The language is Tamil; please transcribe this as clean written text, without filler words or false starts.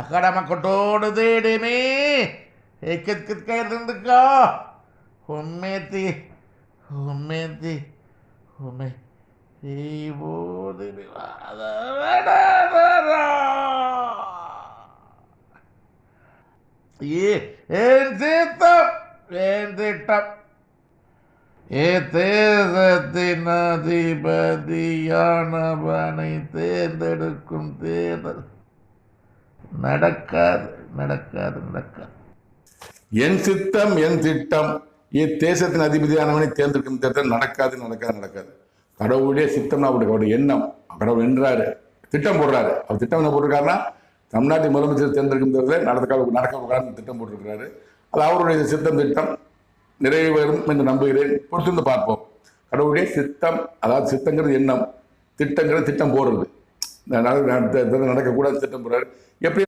அகடமக்கட்டோடு தேடுமே இருந்துக்கோ உண்மையத்தி உண்மையத்தி உண்மை ஏன் சித்தம் ஏன் திட்டம் தேசத்தின் அதிபதியானவனை தேர்ந்தெடுக்கும் தேர்தல் நடக்காது நடக்காது நடக்காது. என் சித்தம் என் திட்டம் தேசத்தின் அதிபதியானவனை தேர்ந்தெடுக்கும் தேர்தல் நடக்காது நடக்காது நடக்காது. கடவுளுடைய சித்தம்னா அவருடைய எண்ணம். கடவுள் என்றாரு, திட்டம் போடுறாரு. அவர் திட்டம் என்ன போட்டிருக்காருன்னா தமிழ்நாட்டின் முதலமைச்சர் தேர்ந்தெடுக்கும் தேர்தலை நடக்க திட்டம் போட்டிருக்கிறாரு. அது அவருடைய சித்தம் திட்டம் நிறைவேறும் என்று நம்புகிறேன். பொறுத்திருந்து பார்ப்போம். கடவுளுடைய சித்தம், அதாவது சித்தங்கிறது எண்ணம், திட்டங்கிறது திட்டம் போடுறது. நடக்கக்கூடாது திட்டம் போடுறாரு. எப்படி